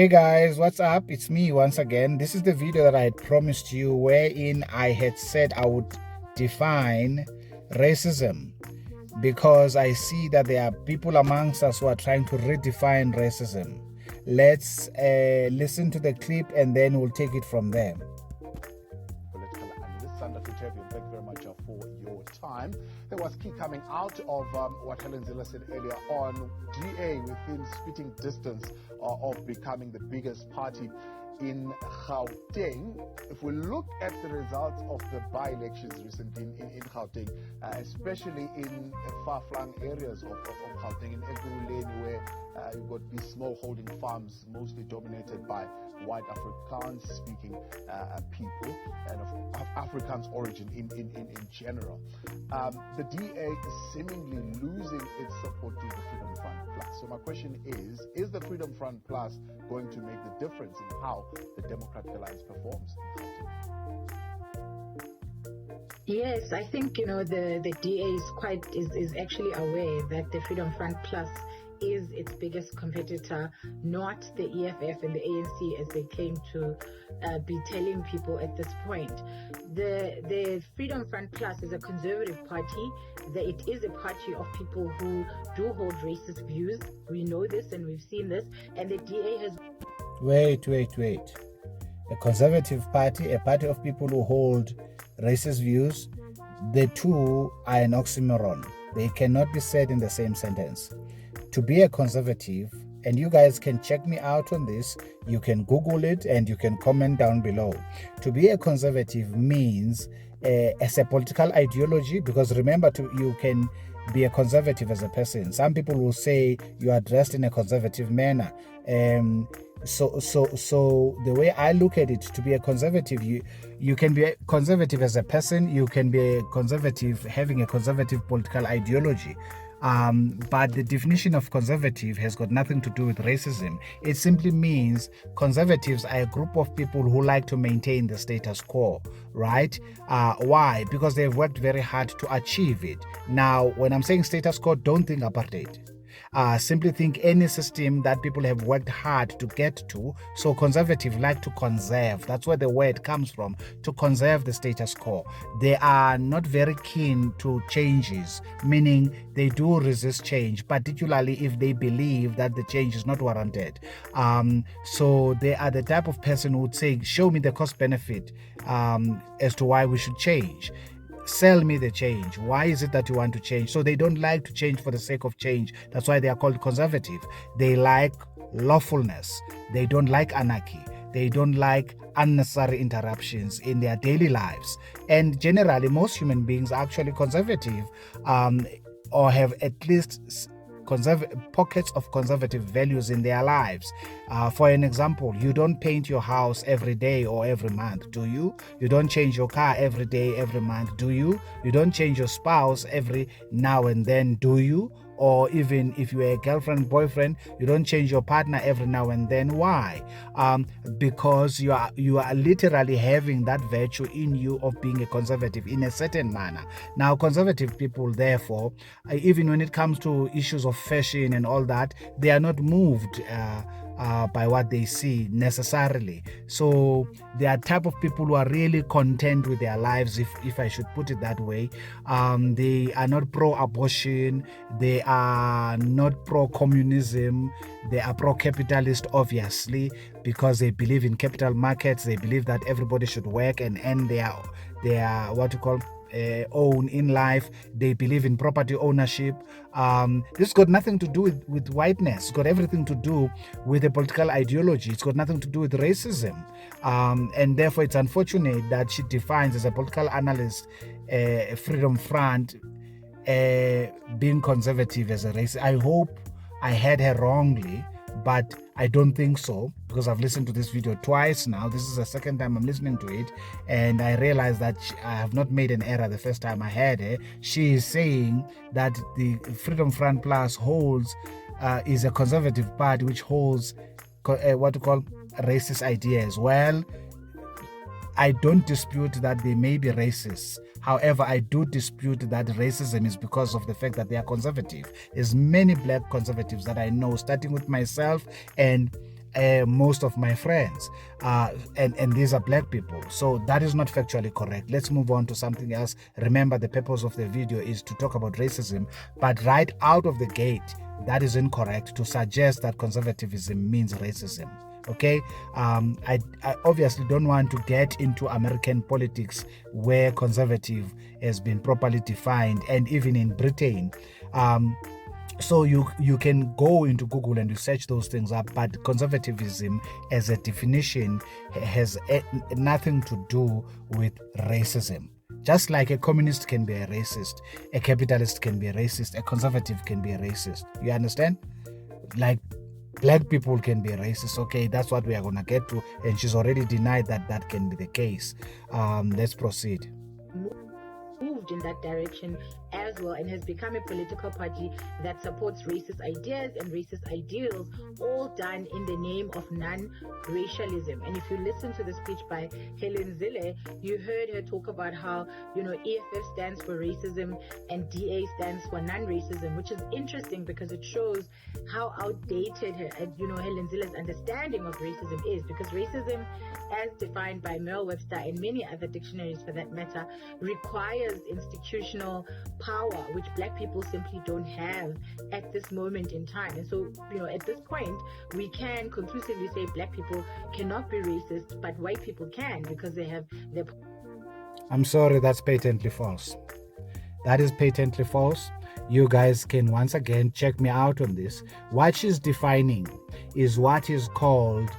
Hey guys, what's up? It's me once again. This is the video that I had promised you, wherein I had said I would define racism, because I see that there are people amongst us who are trying to redefine racism. Let's listen to the clip and then we'll take it from there. Political analyst Asanda Ngoasheng, thank you very much for your time. There was key coming out of what Helen Zille said earlier on. DA within spitting distance of becoming the biggest party in Gauteng. If we look at the results of the by-elections recently in Gauteng, especially in far-flung areas of Gauteng, in Ekurhuleni, where you've got these small-holding farms mostly dominated by white Afrikaans-speaking people and of Afrikaans origin in general. The DA is seemingly losing its support to the Freedom Front Plus. So my question is the Freedom Front Plus going to make the difference in how the Democratic Alliance performs in Gauteng? Yes, I think the DA is actually aware that the Freedom Front Plus is its biggest competitor, not the EFF and the ANC as they claim to be telling people at this point. The Freedom Front Plus is a conservative party. It is a party of people who do hold racist views. We know this and we've seen this, and the DA has... Wait. A conservative party, a party of people who hold racist views, the two are an oxymoron. They cannot be said in the same sentence. To be a conservative, and you guys can check me out on this, you can Google it and you can comment down below. To be a conservative means as a political ideology, because remember, you can be a conservative as a person. Some people will say you are dressed in a conservative manner. So the way I look at it, to be a conservative, you can be a conservative as a person, you can be a conservative having a conservative political ideology. But the definition of conservative has got nothing to do with racism. It simply means conservatives are a group of people who like to maintain the status quo, right? Why? Because they've worked very hard to achieve it. Now, when I'm saying status quo, don't think apartheid. Simply think any system that people have worked hard to get to. So conservative like to conserve. That's where the word comes from, to conserve the status quo. They are not very keen to changes, meaning they do resist change, particularly if they believe that the change is not warranted. So they are the type of person who would say, show me the cost benefit as to why we should change. Sell me the change. Why is it that you want to change? So they don't like to change for the sake of change. That's why they are called conservative. They like lawfulness. They don't like anarchy. They don't like unnecessary interruptions in their daily lives. And generally, most human beings are actually conservative, or have at least pockets of conservative values in their lives. For an example, you don't paint your house every day or every month, do you? You don't change your car every day, every month, do you? You don't change your spouse every now and then, do you? Or even if you're a girlfriend, boyfriend, you don't change your partner every now and then. Why? Because you are literally having that virtue in you of being a conservative in a certain manner. Now, conservative people, therefore, even when it comes to issues of fashion and all that, they are not moved by what they see necessarily. So they are type of people who are really content with their lives, if I should put it that way. They are not pro-abortion, they are not pro-communism, they are pro-capitalist, obviously, because they believe in capital markets. They believe that everybody should work and earn their own in life. They believe in property ownership. This got nothing to do with whiteness. It's got everything to do with the political ideology. It's got nothing to do with racism. And therefore, it's unfortunate that she defines as a political analyst Freedom Front being conservative as a race. I hope I heard her wrongly, but I don't think so, because I've listened to this video twice now. This is the second time I'm listening to it, and I realized that I have not made an error the first time I heard her. She is saying that the Freedom Front Plus is a conservative party which holds racist ideas. Well, I don't dispute that they may be racist. However, I do dispute that racism is because of the fact that they are conservative. There's many black conservatives that I know, starting with myself, and most of my friends, and these are black people. So that is not factually correct. Let's move on to something else. Remember, the purpose of the video is to talk about racism, but right out of the gate, that is incorrect to suggest that conservatism means racism. Okay, I obviously don't want to get into American politics where conservative has been properly defined, and even in Britain. So you can go into Google and you search those things up, but conservatism as a definition has nothing to do with racism. Just like a communist can be a racist, a capitalist can be a racist, a conservative can be a racist. You understand? Like black people can be a racist. Okay, that's what we are going to get to. And she's already denied that that can be the case. Let's proceed. Moved in that direction as well, and has become a political party that supports racist ideas and racist ideals, all done in the name of non-racialism. And if you listen to the speech by Helen Zille, you heard her talk about how, EFF stands for racism and DA stands for non-racism, which is interesting because it shows how outdated Helen Zille's understanding of racism is, because racism, as defined by Merriam-Webster and many other dictionaries for that matter, requires institutional power, which black people simply don't have at this moment in time. And so, at this point, we can conclusively say black people cannot be racist, but white people can, because they have their... I'm sorry, that's patently false. That is patently false. You guys can once again check me out on this. What she's defining is what is called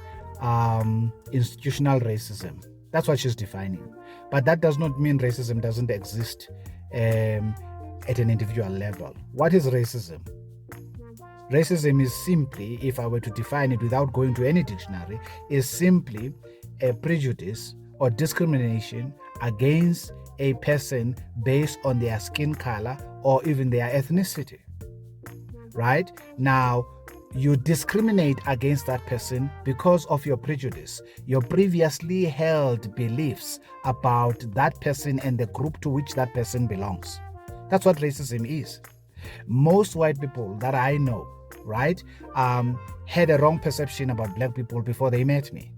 institutional racism. That's what she's defining. But that does not mean racism doesn't exist at an individual level. What is racism? Racism is simply, if I were to define it without going to any dictionary, is simply a prejudice or discrimination against a person based on their skin color or even their ethnicity. Right? Now, you discriminate against that person because of your prejudice, your previously held beliefs about that person and the group to which that person belongs. That's what racism is. Most white people that I know, right, had a wrong perception about black people before they met me.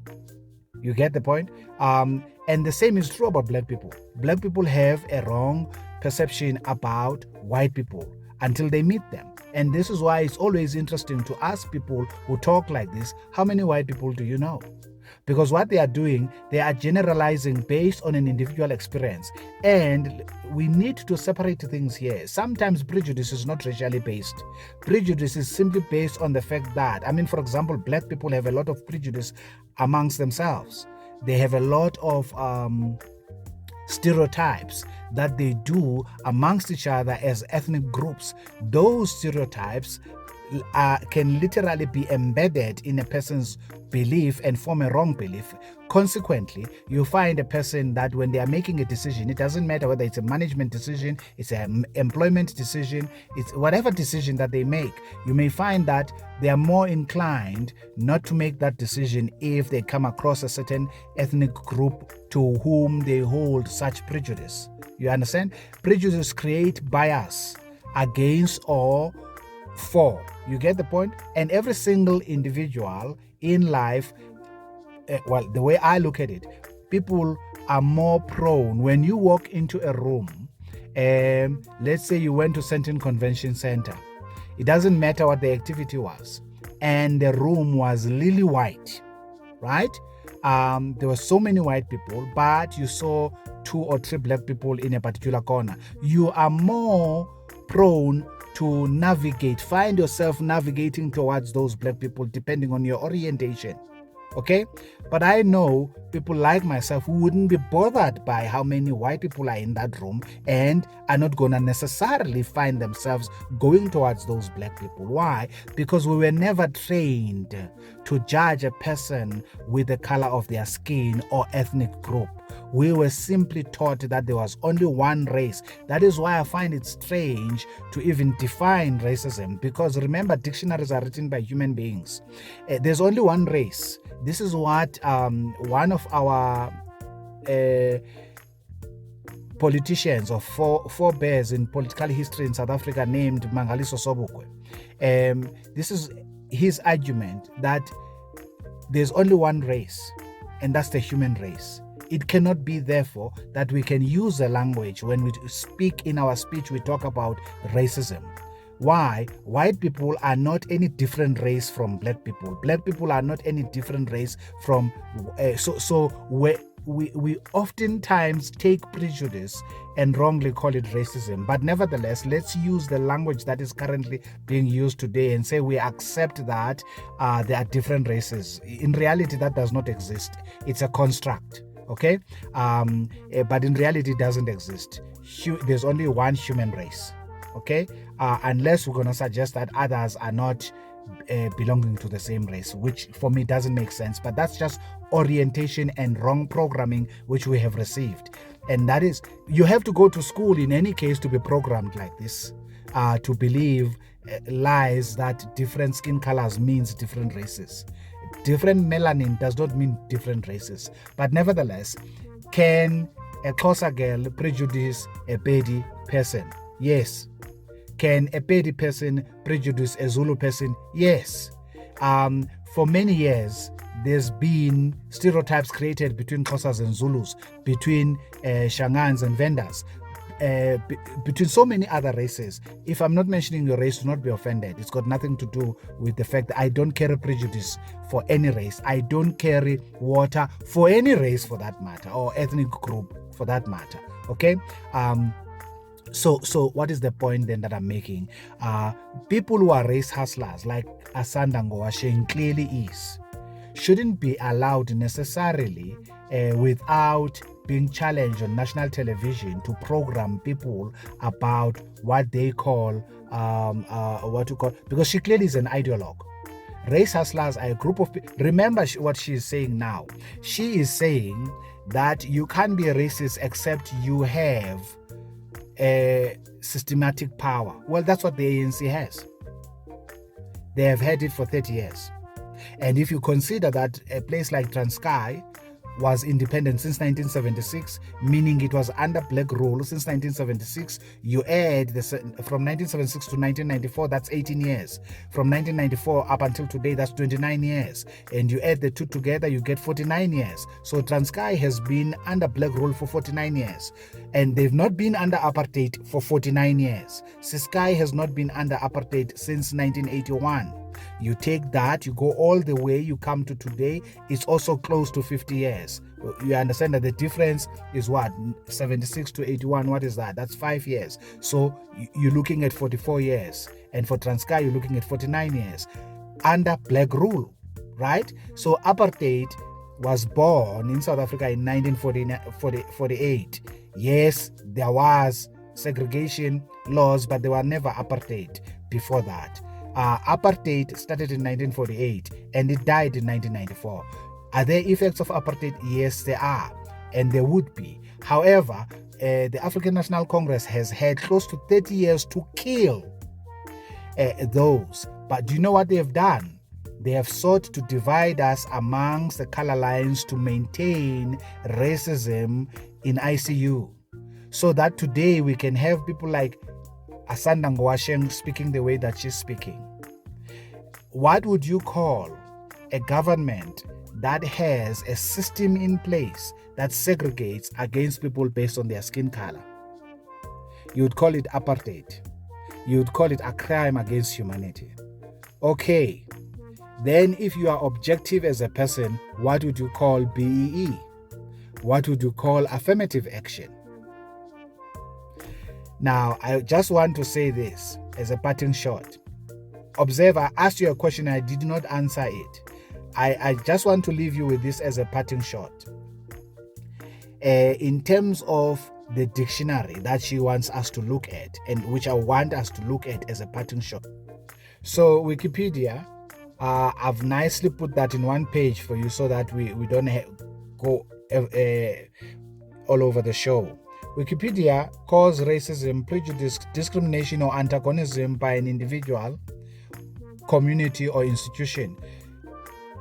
You get the point? And the same is true about black people. Black people have a wrong perception about white people until they meet them. And this is why it's always interesting to ask people who talk like this, how many white people do you know? Because what they are doing, they are generalizing based on an individual experience. And we need to separate things here. Sometimes prejudice is not racially based. Prejudice is simply based on the fact that, for example, black people have a lot of prejudice amongst themselves. They have a lot of stereotypes that they do amongst each other as ethnic groups. Those stereotypes can literally be embedded in a person's belief and form a wrong belief. Consequently, you find a person that when they are making a decision, it doesn't matter whether it's a management decision, it's an employment decision, it's whatever decision that they make, you may find that they are more inclined not to make that decision if they come across a certain ethnic group to whom they hold such prejudice. You understand? Prejudice creates bias against or for. You get the point? And every single individual in life, the way I look at it, people are more prone when you walk into a room. Let's say you went to Sentin Convention Center. It doesn't matter what the activity was, and the room was lily white, right? There were so many white people, but you saw 2 or 3 black people in a particular corner. You are more prone to find yourself navigating towards those black people depending on your orientation. Okay? But I know people like myself who wouldn't be bothered by how many white people are in that room and are not going to necessarily find themselves going towards those black people. Why? Because we were never trained to judge a person with the color of their skin or ethnic group. We were simply taught that there was only one race. That is why I find it strange to even define racism, because remember, dictionaries are written by human beings. There's only one race. This is what one of our politicians or forebears in political history in South Africa named Mangaliso Sobukwe. This is his argument that there's only one race, and that's the human race. It cannot be, therefore, that we can use a language when we speak in our speech, we talk about racism. Why? White people are not any different race from black people. Black people are not any different race from... We oftentimes take prejudice and wrongly call it racism. But nevertheless, let's use the language that is currently being used today and say we accept that there are different races. In reality, that does not exist. It's a construct. Okay? But in reality, it doesn't exist. There's only one human race. Okay? Unless we're going to suggest that others are not belonging to the same race, which for me doesn't make sense. But that's just orientation and wrong programming which we have received. And that is, you have to go to school in any case to be programmed like this, to believe lies that different skin colors means different races. Different melanin does not mean different races. But nevertheless, can a Xhosa girl prejudice a Pedi person? Yes. Can a Pedi person prejudice a Zulu person? Yes. For many years, there's been stereotypes created between Xhosas and Zulus, between Shangans and Vendas, between so many other races. If I'm not mentioning your race, do not be offended. It's got nothing to do with the fact that I don't carry prejudice for any race. I don't carry water for any race for that matter, or ethnic group for that matter. Okay? So what is the point then that I'm making? People who are race hustlers, like Asanda Ngoasheng clearly is, shouldn't be allowed necessarily without being challenged on national television to program people about what they call because she clearly is an ideologue. Race hustlers are a group of people. Remember what she is saying now. She is saying that you can't be a racist except you have a systematic power. Well, that's what the ANC has. They have had it for 30 years. And if you consider that a place like Transkei was independent since 1976, meaning it was under black rule since 1976, you add from 1976 to 1994, that's 18 years. From 1994 up until today, that's 29 years. And you add the two together, you get 49 years. So Transkei has been under black rule for 49 years. And they've not been under apartheid for 49 years. Ciskei has not been under apartheid since 1981. You take that, you go all the way, you come to today, it's also close to 50 years. You understand that the difference is what? 76 to 81, what is that? That's 5 years. So you're looking at 44 years. And for Transkei, you're looking at 49 years. Under black rule, right? So apartheid was born in South Africa in 1948. Yes, there was segregation laws, but there were never apartheid before that. Apartheid started in 1948 and it died in 1994. Are there effects of apartheid? Yes, there are, and there would be. However, the African National Congress has had close to 30 years to kill those. But do you know what they have done? They have sought to divide us amongst the color lines to maintain racism in ICU, so that today we can have people like Asanda Ngoasheng speaking the way that she's speaking. What would you call a government that has a system in place that segregates against people based on their skin color? You would call it apartheid. You would call it a crime against humanity. Okay, then if you are objective as a person, what would you call BEE? What would you call affirmative action? Now, I just want to say this as a parting shot. Observe, I asked you a question and I did not answer it. I just want to leave you with this as a parting shot. In terms of the dictionary that she wants us to look at, and which I want us to look at as a parting shot. So Wikipedia, I've nicely put that in one page for you so that we don't go all over the show. Wikipedia calls racism prejudice, discrimination, or antagonism by an individual, community, or institution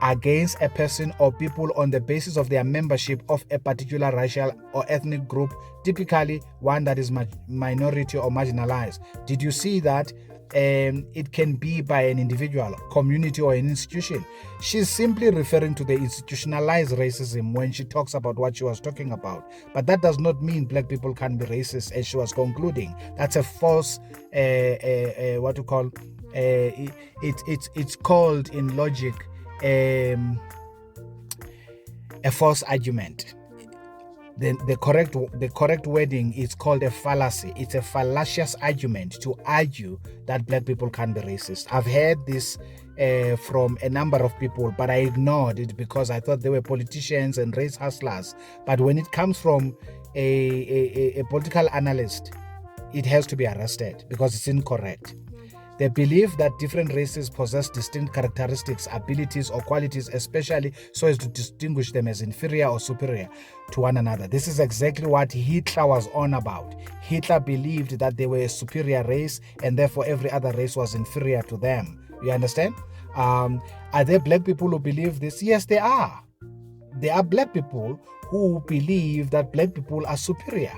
against a person or people on the basis of their membership of a particular racial or ethnic group, typically one that is minority or marginalized. Did you see that? it can be by an individual, community, or an institution. She's simply referring to the institutionalized racism when she talks about what she was talking about. But that does not mean black people can be racist, as she was concluding. That's a false, it's called in logic a false argument. The correct wording is called a fallacy. It's a fallacious argument to argue that black people can be racist. I've heard this from a number of people, but I ignored it because I thought they were politicians and race hustlers. But when it comes from a political analyst, it has to be arrested because it's incorrect. They believe that different races possess distinct characteristics, abilities, or qualities, especially so as to distinguish them as inferior or superior to one another. This is exactly what Hitler was on about. Hitler believed that they were a superior race and therefore every other race was inferior to them. You understand? Are there black people who believe this? Yes, there are. There are black people who believe that black people are superior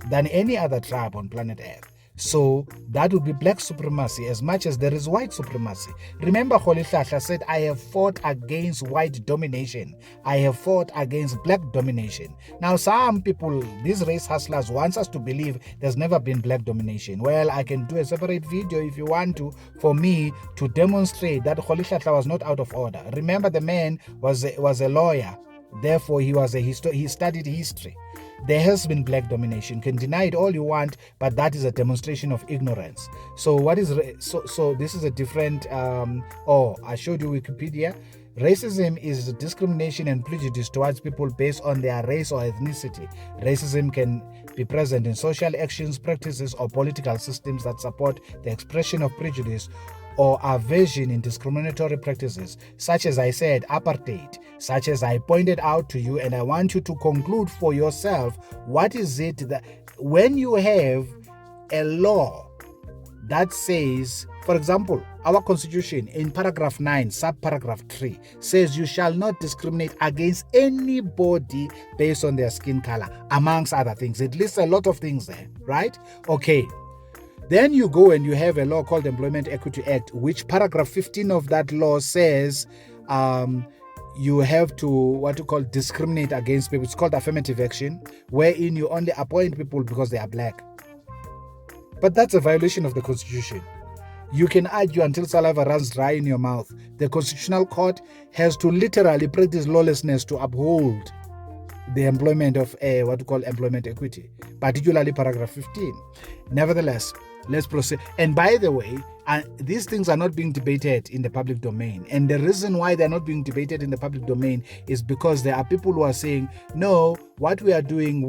than any other tribe on planet Earth. So that would be black supremacy as much as there is white supremacy. Remember, Kgolihlahla said, I have fought against white domination. I have fought against black domination. Now, some people, these race hustlers, want us to believe there's never been black domination. Well, I can do a separate video if you want to, for me to demonstrate that Kgolihlahla was not out of order. Remember, the man was a lawyer. Therefore, he studied history. There has been black domination. You can deny it all you want, but that is a demonstration of ignorance. So what is so this is a different I showed you Wikipedia. Racism is discrimination and prejudice towards people based on their race or ethnicity. Racism can be present in social actions, practices, or political systems that support the expression of prejudice or aversion in discriminatory practices, such as I said, apartheid, such as I pointed out to you, and I want you to conclude for yourself, what is it that when you have a law that says, for example, our constitution in paragraph 9, subparagraph 3 says you shall not discriminate against anybody based on their skin color, amongst other things. It lists a lot of things there, right? Okay. Then you go and you have a law called Employment Equity Act, which paragraph 15 of that law says you have to discriminate against people. It's called affirmative action, wherein you only appoint people because they are black. But that's a violation of the Constitution. You can argue until saliva runs dry in your mouth. The Constitutional Court has to literally practice lawlessness to uphold the employment of employment equity, particularly paragraph 15. Nevertheless, let's proceed. And by the way, these things are not being debated in the public domain. And the reason why they're not being debated in the public domain is because there are people who are saying, no, what we are doing,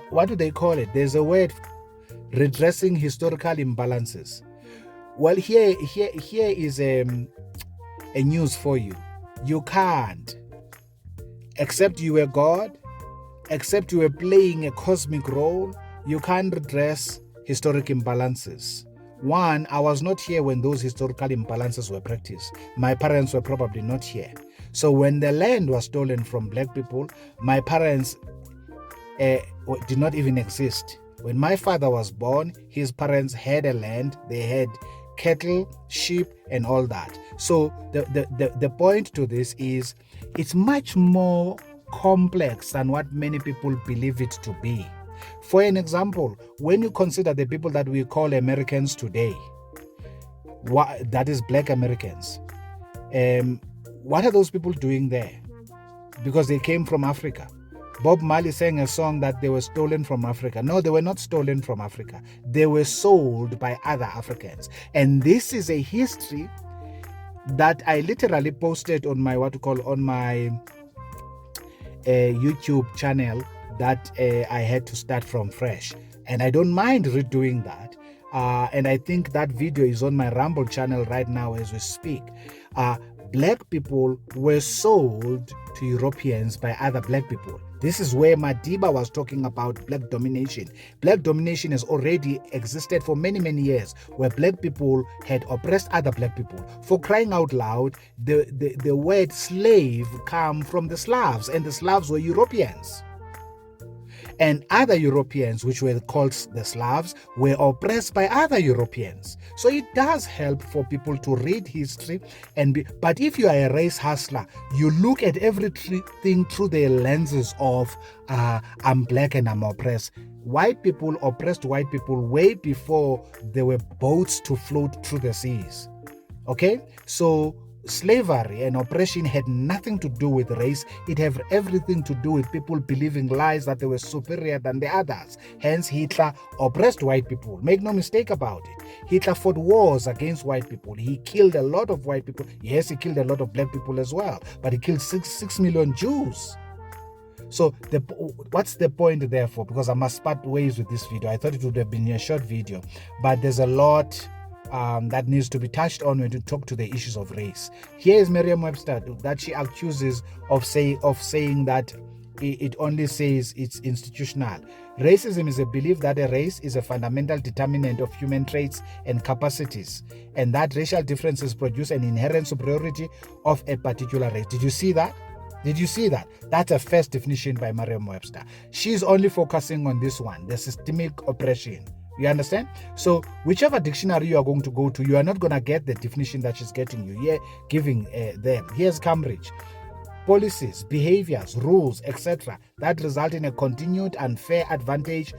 what do they call it? There's a word, redressing historical imbalances. Well, here is a news for you. You can't, except you were God, except you were playing a cosmic role, you can't redress historic imbalances. One, I was not here when those historical imbalances were practiced. My parents were probably not here. So when the land was stolen from black people, my parents did not even exist. When my father was born, his parents had a land, they had cattle, sheep, and all that. So the point to this is it's much more complex than what many people believe it to be. For an example, when you consider the people that we call Americans today, that is black Americans, what are those people doing there? Because they came from Africa. Bob Marley sang a song that they were stolen from Africa. No, they were not stolen from Africa. They were sold by other Africans. And this is a history that I literally posted on my YouTube channel that I had to start from fresh. And I don't mind redoing that. And I think that video is on my Rumble channel right now as we speak. Black people were sold to Europeans by other black people. This is where Madiba was talking about black domination. Black domination has already existed for many, many years, where black people had oppressed other black people. For crying out loud, the word slave came from the Slavs, and the Slavs were Europeans. And other Europeans, which were called the Slavs, were oppressed by other Europeans. So it does help for people to read history but if you are a race hustler, you look at everything through the lenses of I'm black and I'm oppressed. White people oppressed white people way before there were boats to float through the seas. Okay? So slavery and oppression had nothing to do with race. It had everything to do with people believing lies that they were superior than the others. Hence, Hitler oppressed white people. Make no mistake about it. Hitler fought wars against white people. He killed a lot of white people. Yes, he killed a lot of black people as well, but he killed 6 million Jews. So what's the point therefore? Because I must part ways with this video. I thought it would have been a short video, but there's a lot that needs to be touched on when you talk to the issues of race. Here is Merriam-Webster that she accuses of saying that it only says it's institutional. Racism is a belief that a race is a fundamental determinant of human traits and capacities, and that racial differences produce an inherent superiority of a particular race. Did you see that? Did you see that? That's a first definition by Merriam-Webster. She's only focusing on this one, the systemic oppression. You understand? So whichever dictionary you are going to go to, you are not going to get the definition that she's getting you here, giving them. Here's Cambridge. Policies, behaviors, rules, etc. that result in a continued unfair advantage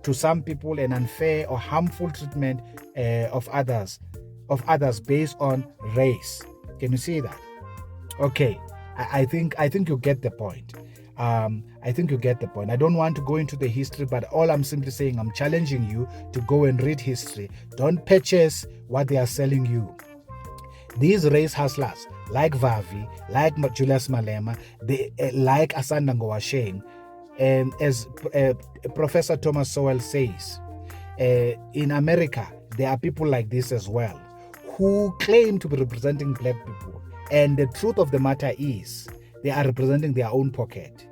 to some people and unfair or harmful treatment of others based on race. Can you see that? Okay. I think you get the point. I think you get the point. I don't want to go into the history, but all I'm simply saying, I'm challenging you to go and read history. Don't purchase what they are selling you. These race hustlers, like Vavi, like Julius Malema, like Asanda Ngoasheng, as Professor Thomas Sowell says, in America, there are people like this as well, who claim to be representing black people. And the truth of the matter is, they are representing their own pocket.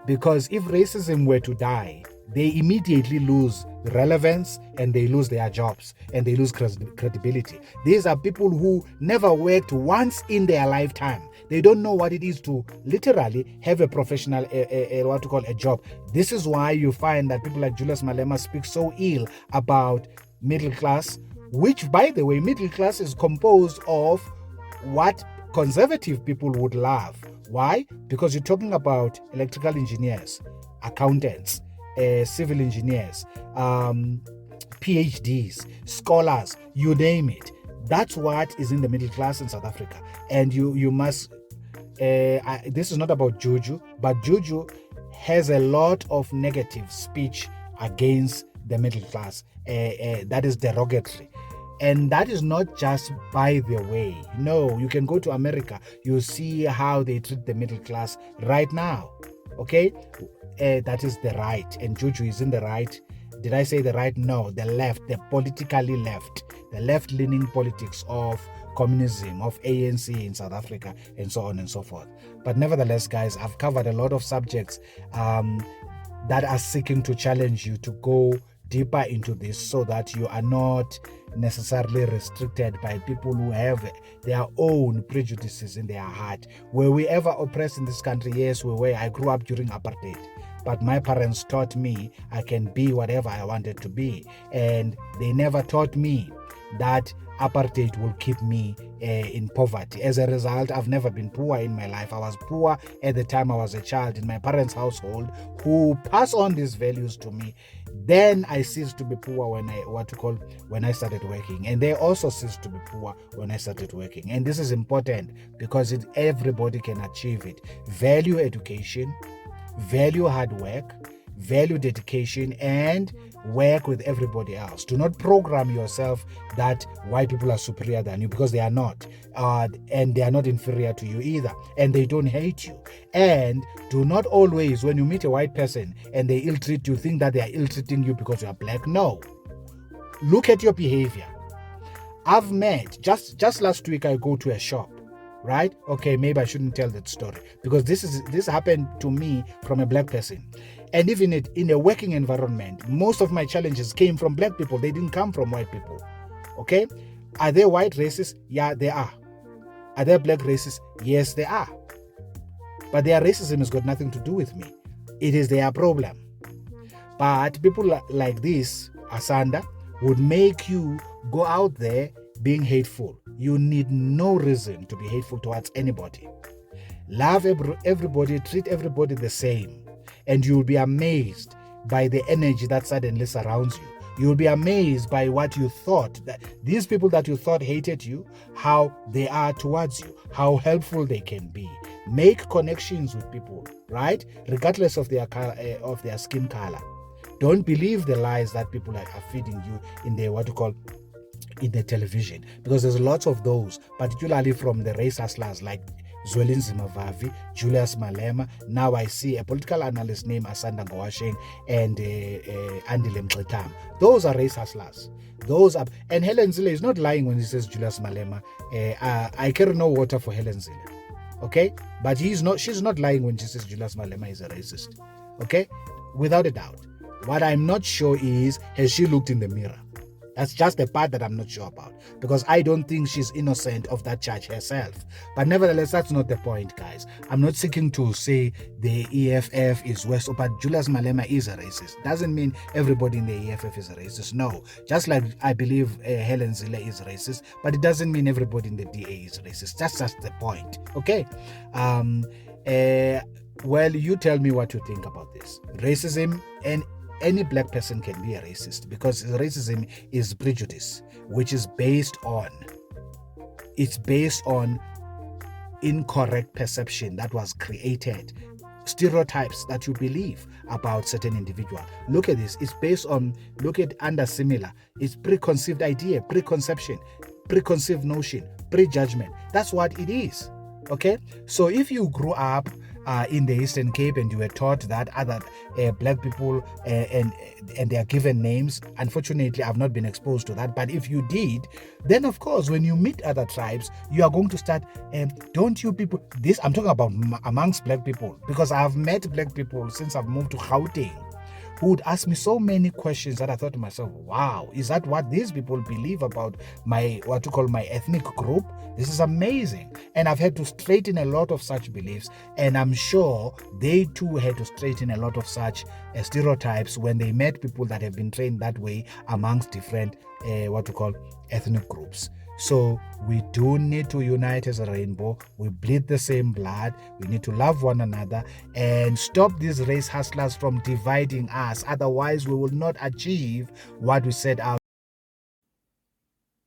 Because if racism were to die, they immediately lose relevance and they lose their jobs and they lose credibility. These are people who never worked once in their lifetime. They don't know what it is to literally have a professional, a job. This is why you find that people like Julius Malema speak so ill about middle class, which, by the way, middle class is composed of what conservative people would love. Why? Because you're talking about electrical engineers, accountants, civil engineers, PhDs, scholars, you name it. That's what is in the middle class in South Africa. And you must, this is not about Juju, but Juju has a lot of negative speech against the middle class. That is derogatory. And that is not just by the way. No, you can go to America. You see how they treat the middle class right now. Okay? That is the right. And Juju is in the right. Did I say the right? No, the left, the politically left, the left-leaning politics of communism, of ANC in South Africa, and so on and so forth. But nevertheless, guys, I've covered a lot of subjects that are seeking to challenge you to go deeper into this so that you are not necessarily restricted by people who have their own prejudices in their heart. Were we ever oppressed in this country? Yes, we were. I grew up during apartheid, but my parents taught me I can be whatever I wanted to be, and they never taught me that apartheid will keep me in poverty. As a result, I've never been poor in my life. I was poor at the time I was a child in my parents' household, who pass on these values to me. Then I ceased to be poor when I started working, and they also ceased to be poor when I started working. And this is important because everybody can achieve it. Value education, value hard work, value dedication, and work with everybody else. Do not program yourself that white people are superior than you, because they are not, and they are not inferior to you either, and they don't hate you. And do not always, when you meet a white person and they ill-treat you, think that they are ill-treating you because you are black. No. Look at your behavior. I've met, just last week, I go to a shop, right? Okay, maybe I shouldn't tell that story, because this happened to me from a black person. And even in a working environment, most of my challenges came from black people. They didn't come from white people. Okay? Are there white racists? Yeah, they are. Are there black racists? Yes, they are. But their racism has got nothing to do with me. It is their problem. But people like this, Asanda, would make you go out there being hateful. You need no reason to be hateful towards anybody. Love everybody, treat everybody the same, and you'll be amazed by the energy that suddenly surrounds you. You'll be amazed by what you thought, that these people that you thought hated you, how they are towards you, how helpful they can be. Make connections with people, right? Regardless of their color, of their skin color. Don't believe the lies that people are feeding you in the in the television, because there's lots of those, particularly from the race hustlers like Zwelinzima Vavi, Julius Malema. Now I see a political analyst named Asanda Ngoasheng and Andile Mdluli. Those are race hustlers. Those are, and Helen Zille is not lying when he says Julius Malema. I carry no water for Helen Zille. Okay, but she's not lying when she says Julius Malema is a racist. Okay, without a doubt. What I'm not sure is, has she looked in the mirror? That's just the part that I'm not sure about, because I don't think she's innocent of that charge herself. But nevertheless, that's not the point, guys. I'm not seeking to say the EFF is worse, but Julius Malema is a racist. Doesn't mean everybody in the EFF is a racist. No. Just like I believe Helen Zille is racist, but it doesn't mean everybody in the DA is racist. That's just the point. Okay? Well, you tell me what you think about this. Racism, and any black person can be a racist, because racism is prejudice, which is based on incorrect perception that was created, stereotypes that you believe about certain individual. Look at this. It's based on, look at under similar. It's preconceived idea, preconception, preconceived notion, prejudgment. That's what it is. Okay? So if you grew up in the Eastern Cape and you were taught that other black people and they are given names, unfortunately I've not been exposed to that, but if you did, then of course when you meet other tribes you are going to start, don't you people, this I'm talking about amongst black people, because I've met black people since I've moved to Gauteng who would ask me so many questions that I thought to myself, wow, is that what these people believe about my, what you call my ethnic group? This is amazing. And I've had to straighten a lot of such beliefs, and I'm sure they too had to straighten a lot of such stereotypes when they met people that have been trained that way amongst different what you call ethnic groups. So we do need to unite as a rainbow. We bleed the same blood. We need to love one another and stop these race hustlers from dividing us. Otherwise, we will not achieve what we set out.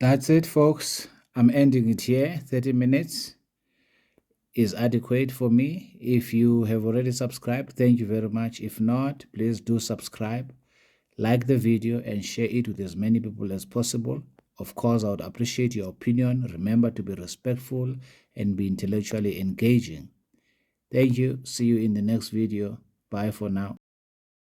That's it, folks. I'm ending it here. 30 minutes is adequate for me. If you have already subscribed, thank you very much. If not, please do subscribe, like the video, and share it with as many people as possible. Of course, I would appreciate your opinion. Remember to be respectful and be intellectually engaging. Thank you. See you in the next video. Bye for now.